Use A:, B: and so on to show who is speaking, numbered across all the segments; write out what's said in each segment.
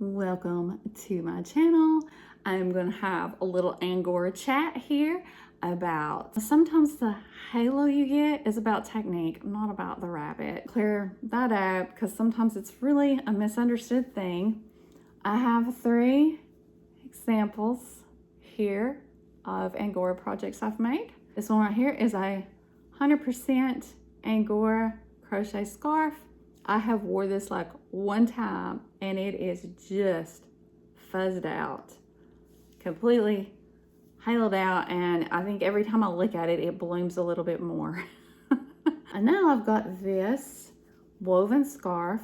A: Welcome to my channel. I'm going to have a little Angora chat here about sometimes the halo you get is about technique, not about the rabbit. Clear that up because sometimes it's really a misunderstood thing. I have 3 examples here of Angora projects I've made. This one right here is a 100% Angora crochet scarf. I have wore this like one time and it is just fuzzed out, completely haloed out, and I think every time I look at it, it blooms a little bit more. And now I've got this woven scarf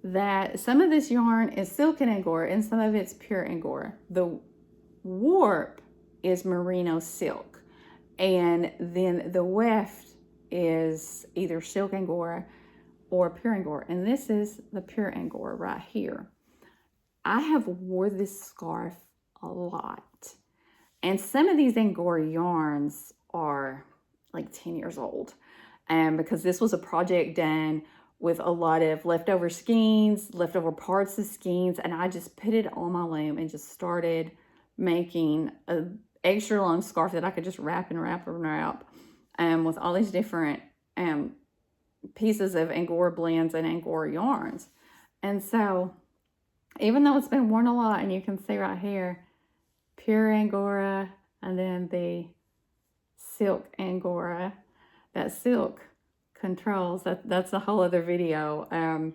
A: that some of this yarn is silken Angora and some of it's pure Angora. The warp is merino silk, and then the weft is either silk Angora or pure Angora, and this is the pure Angora right here. I have wore this scarf a lot, and some of these Angora yarns are like 10 years old, and because this was a project done with a lot of leftover skeins, leftover parts of skeins, and I just put it on my loom and just started making an extra long scarf that I could just wrap and wrap and wrap, with all these different pieces of Angora blends and Angora yarns. And so even though it's been worn a lot, and you can see right here pure Angora and then the silk Angora, that silk controls that's a whole other video,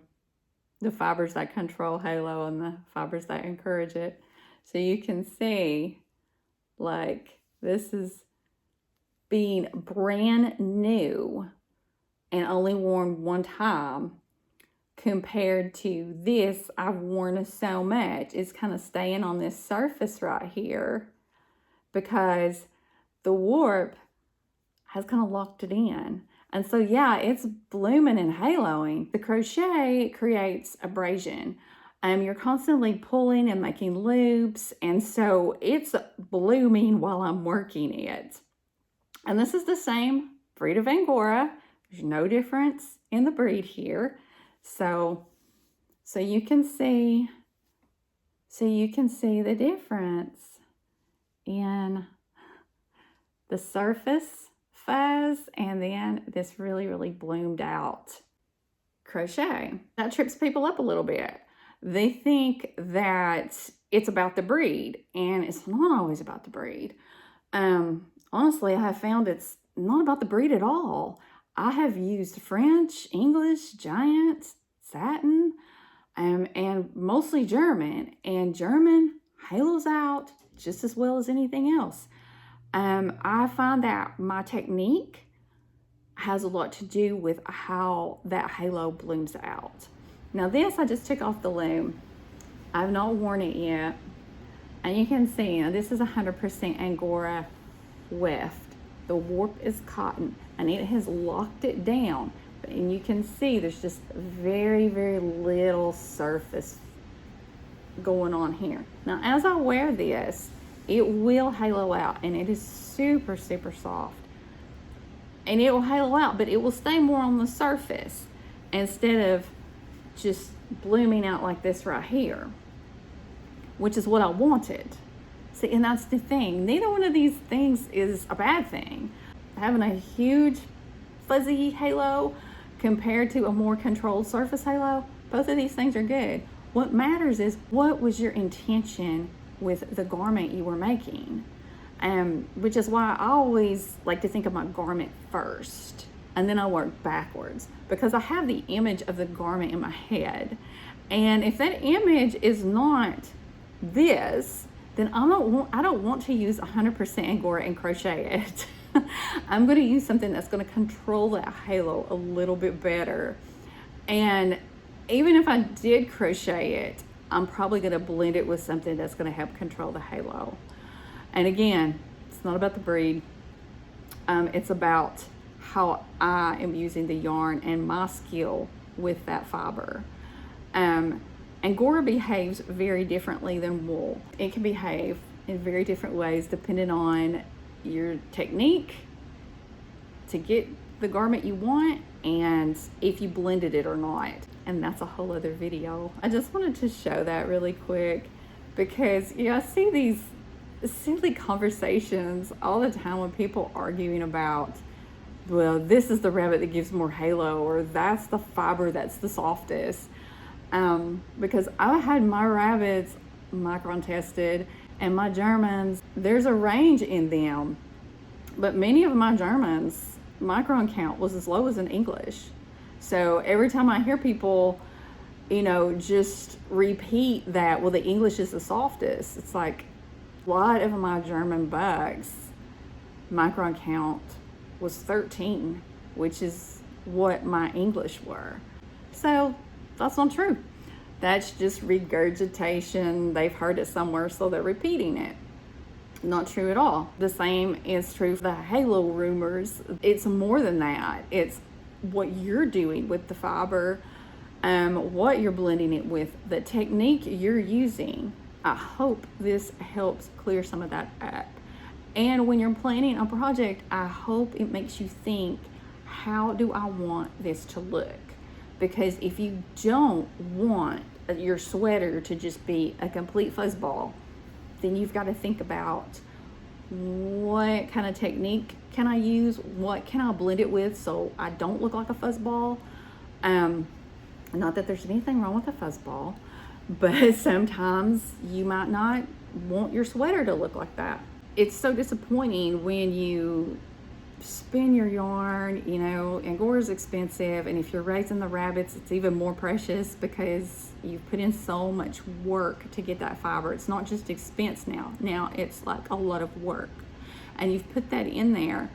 A: the fibers that control halo and the fibers that encourage it. So you can see like this is being brand new and only worn one time compared to this I've worn so much. It's kind of staying on this surface right here because the warp has kind of locked it in. And so yeah, it's blooming and haloing. The crochet creates abrasion. You're constantly pulling and making loops, and so it's blooming while I'm working it. And this is the same breed of Angora. There's no difference in the breed here. So you can see the difference in the surface fuzz and then this really, really bloomed out crochet. That trips people up a little bit. They think that it's about the breed, and it's not always about the breed. Honestly, I have found it's not about the breed at all. I have used French, English, giant, satin, and mostly German. And German halos out just as well as anything else. I find that my technique has a lot to do with how that halo blooms out. Now this I just took off the loom. I've not worn it yet. And you can see, this is 100% Angora weft. The warp is cotton and it has locked it down, and you can see there's just very, very little surface going on here. Now as I wear this, it will halo out, and it is super, super soft, and it will halo out, but it will stay more on the surface instead of just blooming out like this right here, which is what I wanted. See, and that's the thing. Neither one of these things is a bad thing. Having a huge fuzzy halo compared to a more controlled surface halo, both of these things are good. What matters is what was your intention with the garment you were making, which is why I always like to think of my garment first, and then I work backwards, because I have the image of the garment in my head. And if that image is not this, then I don't want to use 100% Angora and crochet it. I'm going to use something that's going to control that halo a little bit better. And even if I did crochet it, I'm probably going to blend it with something that's going to help control the halo. And again, it's not about the breed. It's about how I am using the yarn and my skill with that fiber. Angora behaves very differently than wool. It can behave in very different ways depending on your technique to get the garment you want and if you blended it or not. and that's a whole other video. I just wanted to show that really quick because, I see these silly conversations all the time when people arguing about, well, this is the rabbit that gives more halo, or that's the fiber that's the softest. Because I had my rabbits micron tested, and my Germans, there's a range in them, but many of my Germans micron count was as low as in English. So every time I hear people, just repeat that, well, the English is the softest, it's like, a lot of my German bugs micron count was 13, which is what my English were. So that's not true. That's just regurgitation. They've heard it somewhere, so they're repeating it. Not true at all. The same is true for the halo rumors. It's more than that. It's what you're doing with the fiber, what you're blending it with, the technique you're using. I hope this helps clear some of that up. And when you're planning a project, I hope it makes you think, how do I want this to look? Because if you don't want your sweater to just be a complete fuzzball, then you've got to think about, what kind of technique can I use? What can I blend it with so I don't look like a fuzzball? Not that there's anything wrong with a fuzzball, but sometimes you might not want your sweater to look like that. It's so disappointing when you spin your yarn. Angora is expensive, and if you're raising the rabbits, it's even more precious because you've put in so much work to get that fiber. It's not just expense now it's like a lot of work, and you've put that in there,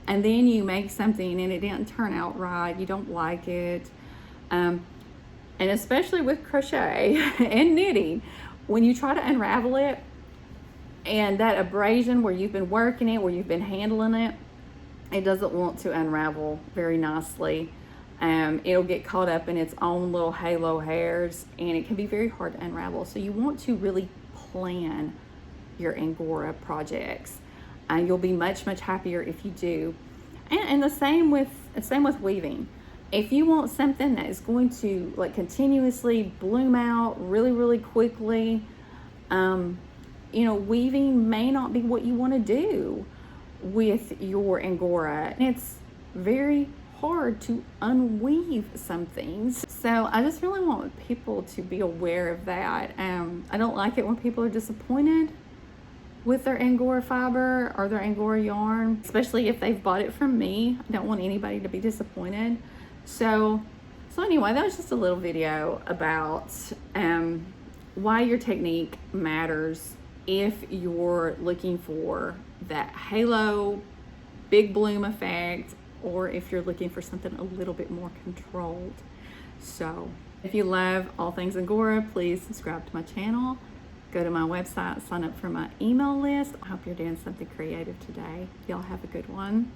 A: and then you make something and it didn't turn out right, you don't like it. And especially with crochet and knitting, when you try to unravel it, and that abrasion where you've been working it, where you've been handling it, it doesn't want to unravel very nicely. It'll get caught up in its own little halo hairs, and it can be very hard to unravel. So you want to really plan your Angora projects, and you'll be much happier if you do. And the same with weaving. If you want something that is going to continuously bloom out really quickly, weaving may not be what you want to do with your Angora. And it's very hard to unweave some things. So I just really want people to be aware of that. I don't like it when people are disappointed with their Angora fiber or their Angora yarn, especially if they've bought it from me. I don't want anybody to be disappointed. So anyway, that was just a little video about why your technique matters if you're looking for that halo, big bloom effect, or if you're looking for something a little bit more controlled. So if you love all things Angora, please subscribe to my channel. Go to my website, sign up for my email list. I hope you're doing something creative today. Y'all have a good one.